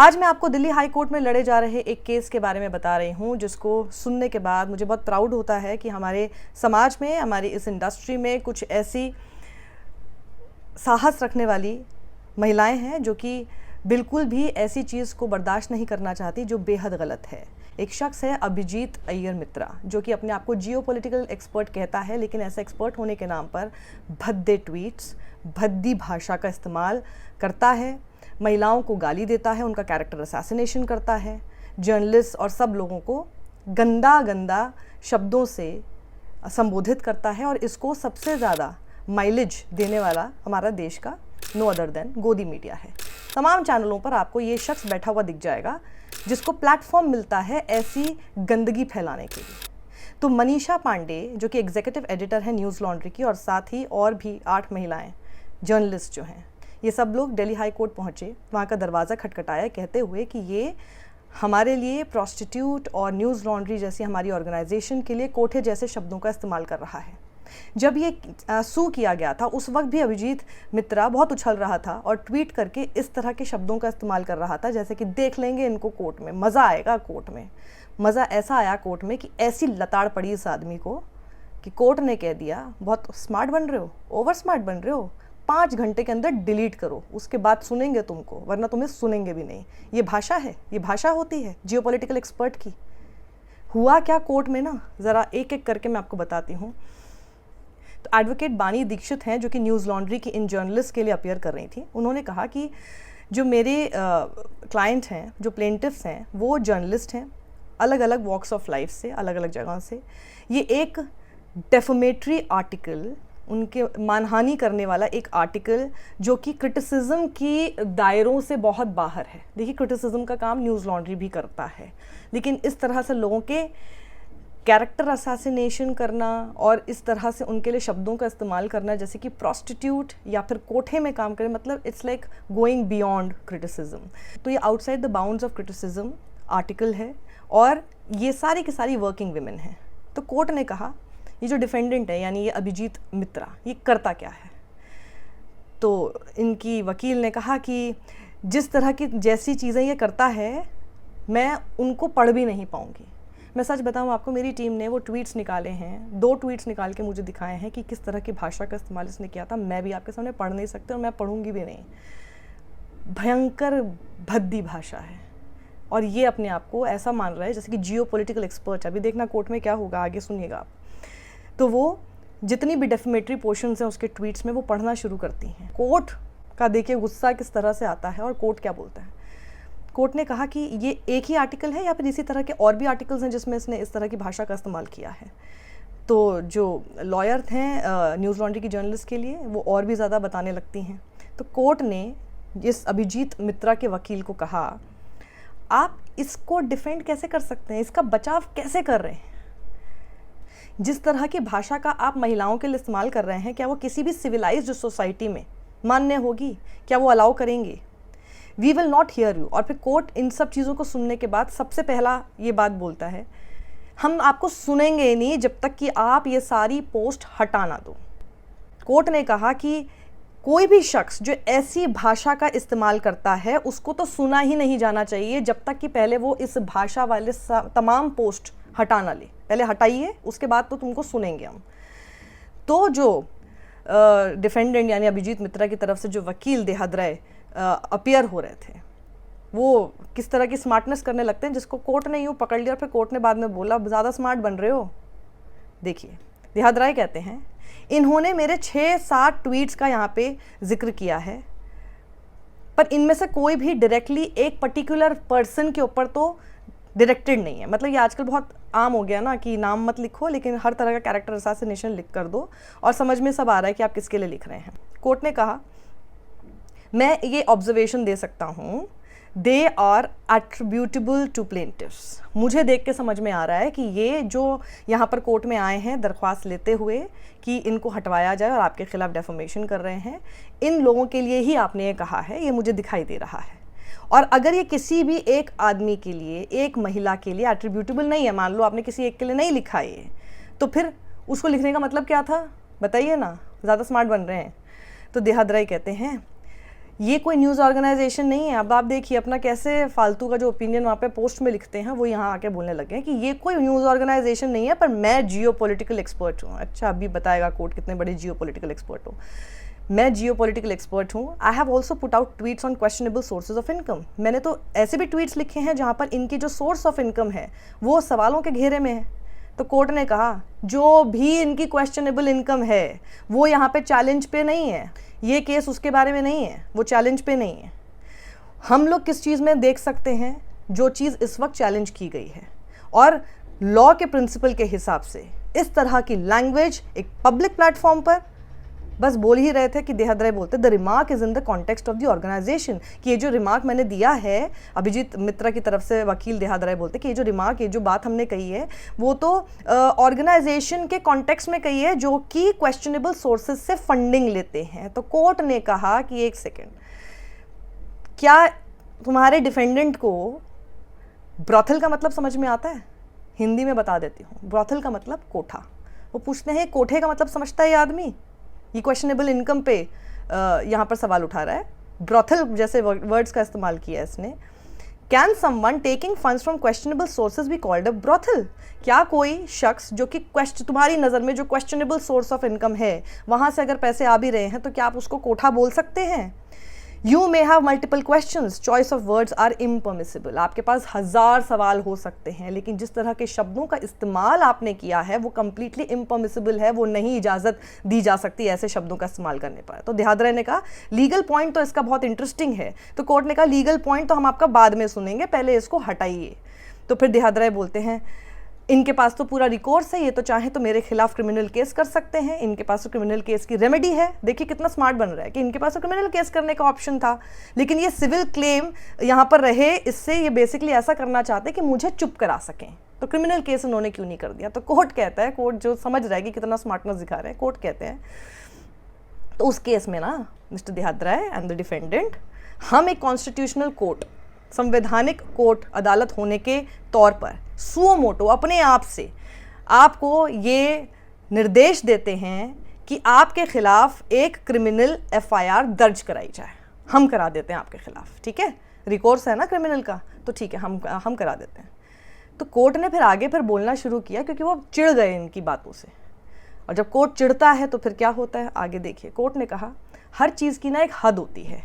आज मैं आपको दिल्ली हाई कोर्ट में लड़े जा रहे एक केस के बारे में बता रही हूँ, जिसको सुनने के बाद मुझे बहुत प्राउड होता है कि हमारे समाज में, हमारी इस इंडस्ट्री में कुछ ऐसी साहस रखने वाली महिलाएं हैं जो कि बिल्कुल भी ऐसी चीज़ को बर्दाश्त नहीं करना चाहती जो बेहद गलत है। एक शख्स है अभिजीत अय्यर मित्रा, जो कि अपने आप को जियोपॉलिटिकल एक्सपर्ट कहता है, लेकिन ऐसा एक्सपर्ट होने के नाम पर भद्दे ट्वीट्स, भद्दी भाषा का इस्तेमाल करता है, महिलाओं को गाली देता है, उनका कैरेक्टर असैसिनेशन करता है, जर्नलिस्ट और सब लोगों को गंदा गंदा शब्दों से संबोधित करता है। और इसको सबसे ज़्यादा माइलेज देने वाला हमारा देश का नो अदर देन गोदी मीडिया है। तमाम चैनलों पर आपको ये शख्स बैठा हुआ दिख जाएगा जिसको प्लेटफॉर्म मिलता है ऐसी गंदगी फैलाने के लिए। तो मनीषा पांडे, जो कि एग्जीक्यूटिव एडिटर है न्यूज़ लॉन्ड्री की, और साथ ही और भी 8 महिलाएं जर्नलिस्ट जो हैं, ये सब लोग दिल्ली हाई कोर्ट पहुँचे, वहाँ का दरवाज़ा खटखटाया कहते हुए कि ये हमारे लिए प्रॉस्टिट्यूट और न्यूज़ लॉन्ड्री जैसी हमारी ऑर्गेनाइजेशन के लिए कोठे जैसे शब्दों का इस्तेमाल कर रहा है। जब ये सू किया गया था उस वक्त भी अभिजीत मित्रा बहुत उछल रहा था और ट्वीट करके इस तरह के शब्दों का इस्तेमाल कर रहा था जैसे कि देख लेंगे इनको कोर्ट में, मज़ा आएगा कोर्ट में। मज़ा ऐसा आया कोर्ट में कि ऐसी लताड़ पड़ी इस आदमी को कि कोर्ट ने कह दिया बहुत स्मार्ट बन रहे हो, ओवर स्मार्ट बन रहे हो, 5 घंटे के अंदर डिलीट करो, उसके बाद सुनेंगे तुमको, वरना तुम्हें सुनेंगे भी नहीं। ये भाषा है, ये भाषा होती है जियोपॉलिटिकल एक्सपर्ट की। हुआ क्या कोर्ट में ना, ज़रा एक एक करके मैं आपको बताती हूँ। तो एडवोकेट बानी दीक्षित हैं जो कि न्यूज़ लॉन्ड्री की इन जर्नलिस्ट के लिए अपीयर कर रही थी। उन्होंने कहा कि जो मेरे क्लाइंट हैं, जो प्लेंटिफ्स हैं, वो जर्नलिस्ट हैं, अलग अलग वॉक्स ऑफ लाइफ से, अलग अलग जगह से। ये एक डेफमेटरी आर्टिकल, उनके मानहानि करने वाला एक आर्टिकल जो कि क्रिटिसिज्म की दायरों से बहुत बाहर है। देखिए, क्रिटिसिज्म का काम न्यूज़ लॉन्ड्री भी करता है, लेकिन इस तरह से लोगों के कैरेक्टर असैसिनेशन करना और इस तरह से उनके लिए शब्दों का इस्तेमाल करना जैसे कि प्रॉस्टिट्यूट या फिर कोठे में काम करें, मतलब it's like going beyond criticism. तो ये outside the bounds of criticism article है और ये सारी की सारी वर्किंग विमेन हैं। तो कोर्ट ने कहा ये जो डिफेंडेंट है, यानी ये अभिजीत मित्रा, ये करता क्या है। तो इनकी वकील ने कहा कि जिस तरह की जैसी चीज़ें ये करता है मैं उनको पढ़ भी नहीं पाऊँगी। मैं सच बताऊं आपको, मेरी टीम ने वो ट्वीट्स निकाले हैं, 2 ट्वीट्स निकाल के मुझे दिखाए हैं कि किस तरह की भाषा का इस्तेमाल इसने किया था। मैं भी आपके सामने पढ़ नहीं सकती और मैं पढ़ूंगी भी नहीं। भयंकर भद्दी भाषा है और ये अपने आप को ऐसा मान रहा है जैसे कि जियोपॉलिटिकल एक्सपर्ट है। अभी देखना कोर्ट में क्या होगा, आगे सुनिएगा आप। तो वो जितनी भी डेफमेटरी पोर्शंस हैं उसके ट्वीट्स में वो पढ़ना शुरू करती हैं। कोर्ट का देखिए गुस्सा किस तरह से आता है और कोर्ट क्या बोलता है। कोर्ट ने कहा कि ये एक ही आर्टिकल है या फिर इसी तरह के और भी आर्टिकल्स हैं जिसमें इसने इस तरह की भाषा का इस्तेमाल किया है। तो जो लॉयर हैं न्यूज़ लॉन्ड्री की जर्नलिस्ट के लिए, वो और भी ज़्यादा बताने लगती हैं। तो कोर्ट ने इस अभिजीत मित्रा के वकील को कहा, आप इसको डिफेंड कैसे कर सकते हैं, इसका बचाव कैसे कर रहे हैं। जिस तरह की भाषा का आप महिलाओं के लिए इस्तेमाल कर रहे हैं, क्या वो किसी भी सिविलाइज्ड सोसाइटी में मान्य होगी? क्या वो अलाउ करेंगे? We will not hear you. और फिर कोर्ट इन सब चीज़ों को सुनने के बाद सबसे पहला ये बात बोलता है, हम आपको सुनेंगे नहीं जब तक कि आप ये सारी पोस्ट हटा ना दो। कोर्ट ने कहा कि कोई भी शख्स जो ऐसी भाषा का इस्तेमाल करता है उसको तो सुना ही नहीं जाना चाहिए जब तक कि पहले वो इस भाषा वाले तमाम पोस्ट हटा ना ले। पहले हटाइए, उसके बाद तो तुमको सुनेंगे हम। तो जो डिफेंडेंट यानी अभिजीत मित्रा की तरफ से जो वकील देहाद राय अपीयर हो रहे थे, वो किस तरह की स्मार्टनेस करने लगते हैं जिसको कोर्ट ने यूँ पकड़ लिया और फिर कोर्ट ने बाद में बोला ज़्यादा स्मार्ट बन रहे हो। देखिए, देहाद राय कहते हैं, इन्होंने मेरे 6-7 ट्वीट्स का यहाँ पे जिक्र किया है, पर इनमें से कोई भी डायरेक्टली एक पर्टिकुलर पर्सन के ऊपर तो डायरेक्टेड नहीं है। मतलब ये आजकल बहुत आम हो गया ना कि नाम मत लिखो लेकिन हर तरह का कैरेक्टर असैसिनेशन लिख कर दो और समझ में सब आ रहा है कि आप किसके लिए लिख रहे हैं। कोर्ट ने कहा, मैं ये ऑब्जर्वेशन दे सकता हूँ, दे आर एट्रीब्यूटेबल टू प्लेंटिफ्स। मुझे देख के समझ में आ रहा है कि ये जो यहाँ पर कोर्ट में आए हैं दरख्वास्त लेते हुए कि इनको हटवाया जाए और आपके खिलाफ डेफमेशन कर रहे हैं, इन लोगों के लिए ही आपने ये कहा है, ये मुझे दिखाई दे रहा है। और अगर ये किसी भी एक आदमी के लिए, एक महिला के लिए एट्रीब्यूटेबल नहीं है, मान लो आपने किसी एक के लिए नहीं लिखा ये, तो फिर उसको लिखने का मतलब क्या था, बताइए ना। ज़्यादा स्मार्ट बन रहे हैं। तो देहाद राय कहते हैं, ये कोई न्यूज़ ऑर्गेनाइजेशन नहीं है। अब आप देखिए अपना कैसे फालतू का जो ओपिनियन वहाँ पे पोस्ट में लिखते हैं वो यहाँ आके बोलने लगे हैं कि ये कोई न्यूज़ ऑर्गेनाइजेशन नहीं है पर मैं जियो पॉलिटिकल एक्सपर्ट हूँ। अच्छा, अभी बताएगा कोर्ट कितने बड़े जियो पॉलिटिकल एक्सपर्ट हो। मैं जियो पॉलिटिकल एक्सपर्ट हूँ। I have also put out tweets on questionable sources of income. मैंने तो ऐसे भी ट्वीट्स लिखे हैं जहाँ पर इनकी जो सोर्स ऑफ इनकम है वो सवालों के घेरे में है। तो कोर्ट ने कहा जो भी इनकी क्वेश्चनेबल इनकम है वो यहाँ पे चैलेंज पे नहीं है, ये केस उसके बारे में नहीं है, वो चैलेंज पे नहीं है। हम लोग किस चीज़ में देख सकते हैं, जो चीज़ इस वक्त चैलेंज की गई है, और लॉ के प्रिंसिपल के हिसाब से इस तरह की लैंग्वेज एक पब्लिक प्लेटफॉर्म पर बस बोल ही रहे थे कि देहाद राय बोलते the remark is in the context of the organization, कि ये जो रिमार्क मैंने दिया है, अभिजीत मित्रा की तरफ से वकील देहाद राय बोलते कि ये जो रिमार्क, ये जो बात हमने कही है वो तो ऑर्गेनाइजेशन के कॉन्टेक्स्ट में कही है जो कि क्वेश्चनेबल सोर्सेज से फंडिंग लेते हैं। तो कोर्ट ने कहा कि एक सेकेंड, क्या तुम्हारे डिफेंडेंट को ब्रॉथल का मतलब समझ में आता है? हिंदी में बता देती हूँ, ब्रॉथल का मतलब कोठा। वो पूछते हैं कोठे का मतलब समझता है ये आदमी? ये क्वेश्चनेबल इनकम पे यहाँ पर सवाल उठा रहा है। ब्रॉथल जैसे वर्ड्स का इस्तेमाल किया है इसने। Can someone taking funds from questionable sources be called a brothel? क्या कोई शख्स जो कि तुम्हारी नज़र में जो क्वेश्चनेबल सोर्स ऑफ इनकम है वहाँ से अगर पैसे आ भी रहे हैं तो क्या आप उसको कोठा बोल सकते हैं? You may have multiple questions, choice of words are impermissible. आपके पास 1000 सवाल हो सकते हैं, लेकिन जिस तरह के शब्दों का इस्तेमाल आपने किया है वो कम्प्लीटली इम्परमिसिबल है, वो नहीं इजाज़त दी जा सकती ऐसे शब्दों का इस्तेमाल करने पर। तो देहाद राय ने कहा लीगल पॉइंट तो इसका बहुत इंटरेस्टिंग है। तो कोर्ट ने कहा लीगल पॉइंट तो हम आपका बाद में सुनेंगे, पहले इसको हटाइए। तो फिर देहाद राय बोलते हैं इनके पास तो पूरा रिकोर्स है, ये तो चाहे तो मेरे खिलाफ क्रिमिनल केस कर सकते हैं, इनके पास तो क्रिमिनल केस की रेमेडी है। देखिए कितना स्मार्ट बन रहा है कि इनके पास तो क्रिमिनल केस करने का ऑप्शन था, लेकिन ये सिविल क्लेम यहाँ पर रहे, इससे ये बेसिकली ऐसा करना चाहते कि मुझे चुप करा सकें। तो क्रिमिनल केस उन्होंने क्यों नहीं कर दिया? तो कोर्ट कहता है, कोर्ट जो समझ रहा है कि कितना स्मार्टनेस दिखा रहे हैं, कोर्ट कहते हैं तो उस केस में ना mister Dehadrai and the defendant, हम एक कॉन्स्टिट्यूशनल कोर्ट, संवैधानिक कोर्ट अदालत होने के तौर पर सुओ मोटो अपने आप से आपको ये निर्देश देते हैं कि आपके खिलाफ एक क्रिमिनल एफआईआर दर्ज कराई जाए। हम करा देते हैं आपके खिलाफ, ठीक है, रिकोर्स है ना क्रिमिनल का, तो ठीक है हम करा देते हैं। तो कोर्ट ने फिर आगे फिर बोलना शुरू किया क्योंकि वो चिढ़ गए इनकी बातों से, और जब कोर्ट चिढ़ता है तो फिर क्या होता है आगे देखिए। कोर्ट ने कहा हर चीज़ की ना एक हद होती है,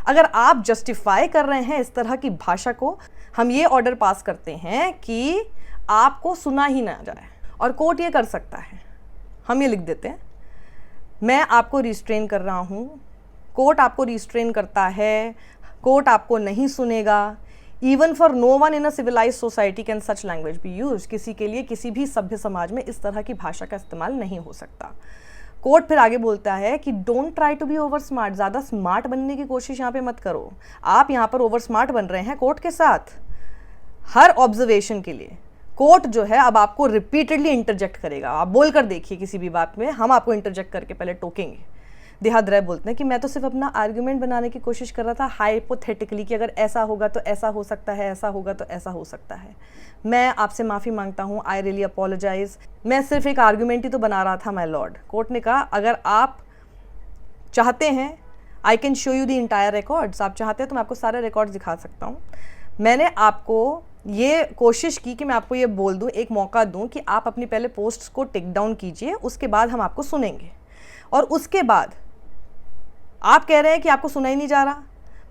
अगर आप जस्टिफाई कर रहे हैं इस तरह की भाषा को, हम ये ऑर्डर पास करते हैं कि आपको सुना ही ना जाए। और कोर्ट ये कर सकता है, हम ये लिख देते हैं मैं आपको रिस्ट्रेन कर रहा हूँ, कोर्ट आपको रिस्ट्रेन करता है, कोर्ट आपको नहीं सुनेगा। Even for no one in a civilize society can such language be use. किसी के लिए किसी भी सभ्य समाज में इस तरह की भाषा का इस्तेमाल नहीं हो सकता। कोर्ट फिर आगे बोलता है कि don't try to be over smart, ज़्यादा स्मार्ट बनने की कोशिश यहाँ पे मत करो। आप यहाँ पर ओवर स्मार्ट बन रहे हैं कोर्ट के साथ। हर ऑब्जर्वेशन के लिए कोर्ट जो है अब आपको रिपीटेडली इंटरजेक्ट करेगा। आप बोल कर देखिए किसी भी बात में, हम आपको इंटरजेक्ट करके पहले टोकेंगे। देहाद राय बोलते हैं कि मैं तो सिर्फ अपना आर्ग्यूमेंट बनाने की कोशिश कर रहा था हाइपोथेटिकली कि अगर ऐसा होगा तो ऐसा हो सकता है, ऐसा होगा तो ऐसा हो सकता है। मैं आपसे माफ़ी मांगता हूँ, आई रियली अपोलोजाइज। मैं सिर्फ एक आर्ग्यूमेंट ही तो बना रहा था माय लॉर्ड। कोर्ट ने कहा अगर आप चाहते हैं I can show you the entire records, आप चाहते हैं तो मैं आपको सारे रिकॉर्ड्स दिखा सकता हूँ। मैंने आपको ये कोशिश की कि मैं आपको ये बोल दूँ, एक मौका दूँ कि आप अपनी पहले पोस्ट्स को टेक डाउन कीजिए, उसके बाद हम आपको सुनेंगे। और उसके बाद आप कह रहे हैं कि आपको सुना ही नहीं जा रहा।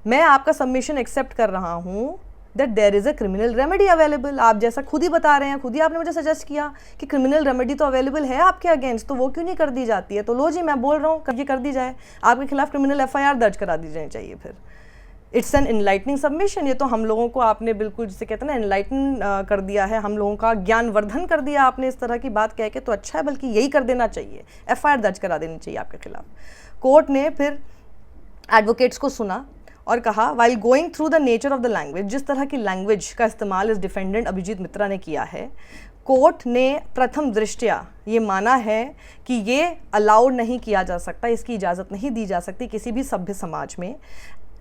मैं आपका सबमिशन एक्सेप्ट कर रहा हूँ that there is a criminal remedy available. आप जैसा खुद ही बता रहे हैं, खुद ही आपने मुझे सजेस्ट किया कि क्रिमिनल रेमेडी तो अवेलेबल है आपके अगेंस्ट, तो वो क्यों नहीं कर दी जाती है? तो लो जी, मैं बोल रहा हूँ ये कर दी जाए, आपके खिलाफ क्रिमिनल एफआईआर दर्ज करा दी जानी चाहिए। फिर इट्स एन इनलाइटनिंग सबमिशन। ये तो हम लोगों को आपने बिल्कुल जिसे कहते हैं ना इनलाइटन कर दिया है, हम लोगों का ज्ञानवर्धन कर दिया आपने इस तरह की बात कह के, तो अच्छा है, बल्कि यही कर देना चाहिए, एफआईआर दर्ज करा देनी चाहिए आपके खिलाफ। कोर्ट ने फिर एडवोकेट्स को सुना और कहा while going through the nature of the language, जिस तरह की लैंग्वेज का इस्तेमाल इस डिफेंडेंट अभिजीत मित्रा ने किया है, कोर्ट ने प्रथम दृष्टया ये माना है कि ये अलाउड नहीं किया जा सकता, इसकी इजाज़त नहीं दी जा सकती किसी भी सभ्य समाज में।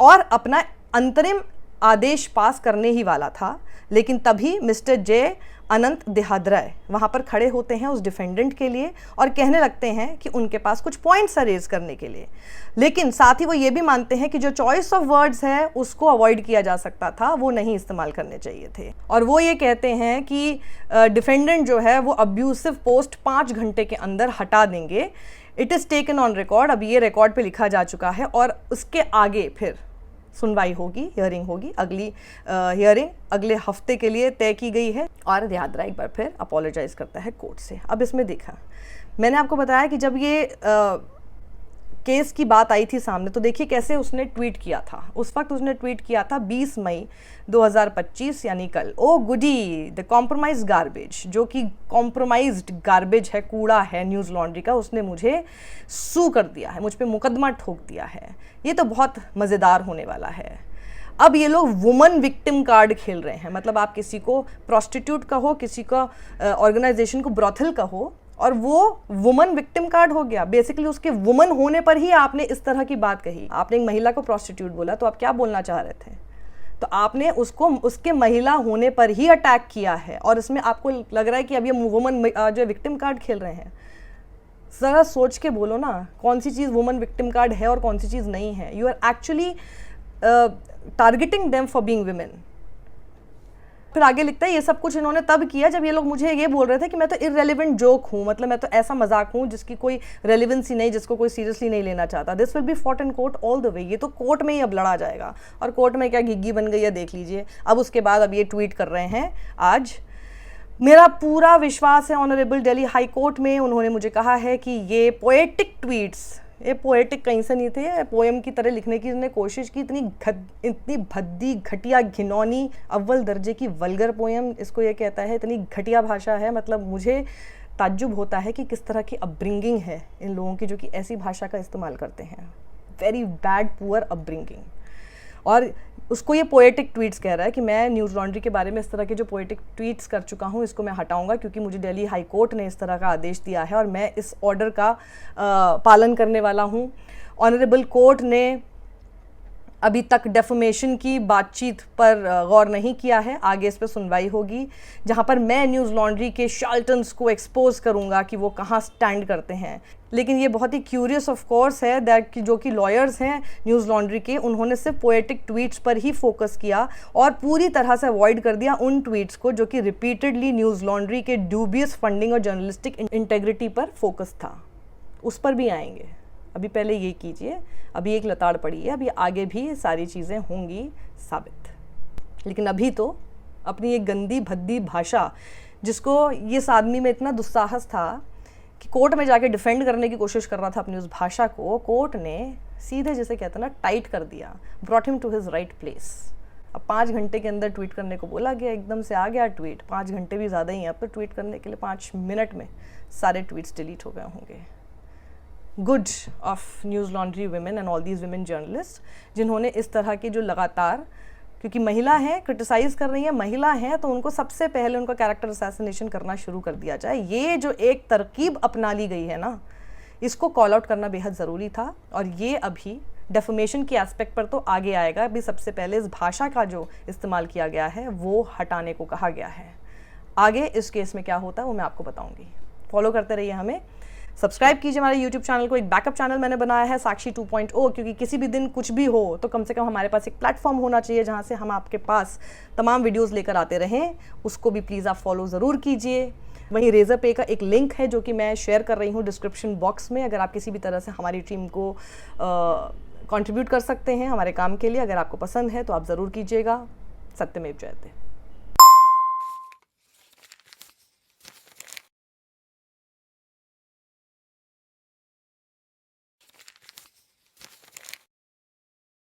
और अपना अंतरिम आदेश पास करने ही वाला था, लेकिन तभी मिस्टर जे अनंत देहाद्राय वहाँ पर खड़े होते हैं उस डिफेंडेंट के लिए और कहने लगते हैं कि उनके पास कुछ पॉइंट्स रेज करने के लिए, लेकिन साथ ही वो ये भी मानते हैं कि जो चॉइस ऑफ वर्ड्स है उसको अवॉइड किया जा सकता था, वो नहीं इस्तेमाल करने चाहिए थे। और वो ये कहते हैं कि डिफेंडेंट जो है वो अब्यूसिव पोस्ट 5 घंटे के अंदर हटा देंगे। It is taken on record, अब ये रिकॉर्ड पे लिखा जा चुका है और उसके आगे फिर सुनवाई होगी, हियरिंग होगी। अगली हियरिंग अगले हफ्ते के लिए तय की गई है और देहाद्राय एक बार फिर अपोलोजाइज करता है कोर्ट से। अब इसमें देखा, मैंने आपको बताया कि जब ये केस की बात आई थी सामने, तो देखिए कैसे उसने ट्वीट किया था। उस वक्त उसने ट्वीट किया था 20 मई 2025 यानी कल, ओ गुडी द कॉम्प्रोमाइज गार्बेज, जो कि कॉम्प्रोमाइज्ड गार्बेज है, कूड़ा है न्यूज़ लॉन्ड्री का, उसने मुझे सू कर दिया है, मुझ पे मुकदमा ठोक दिया है। ये तो बहुत मज़ेदार होने वाला है। अब ये लोग वुमन विक्टिम कार्ड खेल रहे हैं, मतलब आप किसी को प्रोस्टिट्यूट कहो, किसी का ऑर्गेनाइजेशन को ब्रॉथल कहो, और वो वुमन विक्टिम कार्ड हो गया। बेसिकली उसके वुमन होने पर ही आपने इस तरह की बात कही। आपने एक महिला को प्रोस्टिट्यूट बोला, तो आप क्या बोलना चाह रहे थे? तो आपने उसको उसके महिला होने पर ही अटैक किया है, और इसमें आपको लग रहा है कि अब ये वुमन जो विक्टिम कार्ड खेल रहे हैं। ज़रा सोच के बोलो ना, कौन सी चीज़ वुमन विक्टिम कार्ड है और कौन सी चीज़ नहीं है। You are actually targeting them for being women. फिर आगे लिखता है ये सब कुछ इन्होंने तब किया जब ये लोग मुझे ये बोल रहे थे कि मैं तो इररेलेवेंट जोक हूँ, मतलब मैं तो ऐसा मजाक हूँ जिसकी कोई रेलिवेंसी नहीं, जिसको कोई सीरियसली नहीं लेना चाहता। This will be fought in court all the way. ये तो कोर्ट में ही अब लड़ा जाएगा, और कोर्ट में क्या घिग्गी बन गई है देख लीजिए। अब उसके बाद अब ये ट्वीट कर रहे हैं आज, मेरा पूरा विश्वास है ऑनरेबल दिल्ली हाई कोर्ट में, उन्होंने मुझे कहा है कि ये पोएटिक ट्वीट्स, ये पोएटिक कहीं से नहीं थे, पोएम की तरह लिखने की इन्होंने कोशिश की। इतनी भद्दी, घटिया, घिनौनी, अव्वल दर्जे की वल्गर पोएम इसको ये कहता है। इतनी घटिया भाषा है, मतलब मुझे ताज्जुब होता है कि किस तरह की अपब्रिंगिंग है इन लोगों की जो कि ऐसी भाषा का इस्तेमाल करते हैं। Very bad, poor upbringing. और उसको ये पोएटिक ट्वीट्स कह रहा है कि मैं न्यूज़ लॉन्ड्री के बारे में इस तरह के जो पोएटिक ट्वीट्स कर चुका हूँ इसको मैं हटाऊंगा, क्योंकि मुझे दिल्ली हाई कोर्ट ने इस तरह का आदेश दिया है और मैं इस ऑर्डर का पालन करने वाला हूँ। ऑनरेबल कोर्ट ने अभी तक डेफमेशन की बातचीत पर गौर नहीं किया है, आगे इस पर सुनवाई होगी, जहां पर मैं न्यूज़ लॉन्ड्री के शार्लटन्स को एक्सपोज करूंगा कि वो कहां स्टैंड करते हैं। लेकिन ये बहुत ही क्यूरियस ऑफ कोर्स है दैट कि जो कि लॉयर्स हैं न्यूज़ लॉन्ड्री के, उन्होंने सिर्फ पोएटिक ट्वीट्स पर ही फोकस किया और पूरी तरह से अवॉइड कर दिया उन ट्वीट्स को जो कि रिपीटेडली न्यूज़ लॉन्ड्री के ड्यूबियस फंडिंग और जर्नलिस्टिक इंटेग्रिटी पर फोकस था। उस पर भी आएंगे, अभी पहले ये कीजिए, अभी एक लताड़ पड़ी है, अभी आगे भी सारी चीज़ें होंगी साबित। लेकिन अभी तो अपनी एक गंदी भद्दी भाषा, जिसको ये इस आदमी में इतना दुस्साहस था कि कोर्ट में जाके डिफेंड करने की कोशिश कर रहा था अपनी उस भाषा को, कोर्ट ने सीधे जैसे कहते हैं ना टाइट कर दिया, brought him to his right place. अब 5 घंटे के अंदर ट्वीट करने को बोला गया, एकदम से आ गया ट्वीट। 5 घंटे भी ज़्यादा ही हैं अब तो ट्वीट करने के लिए, 5 मिनट में सारे ट्वीट्स डिलीट हो गए होंगे। Good of news laundry women and all these women journalist, जिन्होंने इस तरह की जो लगातार, क्योंकि महिला हैं, क्रिटिसाइज कर रही हैं, महिला हैं, तो उनको सबसे पहले उनका कैरेक्टर असैसिनेशन करना शुरू कर दिया जाए। ये जो एक तरकीब अपना ली गई है ना, इसको कॉल आउट करना बेहद ज़रूरी था। और ये अभी डेफमेशन के एस्पेक्ट पर तो आगे आएगा। अभी सबसे पहले इस भाषा का जो इस्तेमाल किया गया है वो हटाने को कहा गया है। आगे इस केस में क्या होता है वो मैं आपको बताऊँगी। फॉलो करते रहिए हमें, सब्सक्राइब कीजिए हमारे YouTube चैनल को। एक बैकअप चैनल मैंने बनाया है साक्षी 2.0, क्योंकि किसी भी दिन कुछ भी हो तो कम से कम हमारे पास एक प्लेटफॉर्म होना चाहिए जहां से हम आपके पास तमाम वीडियोस लेकर आते रहें। उसको भी प्लीज़ आप फॉलो ज़रूर कीजिए। वहीं रेजर पे का एक लिंक है जो कि मैं शेयर कर रही हूँ डिस्क्रिप्शन बॉक्स में, अगर आप किसी भी तरह से हमारी टीम को कंट्रीब्यूट कर सकते हैं हमारे काम के लिए। अगर आपको पसंद है तो आप ज़रूर कीजिएगा। सत्यमेव जयते।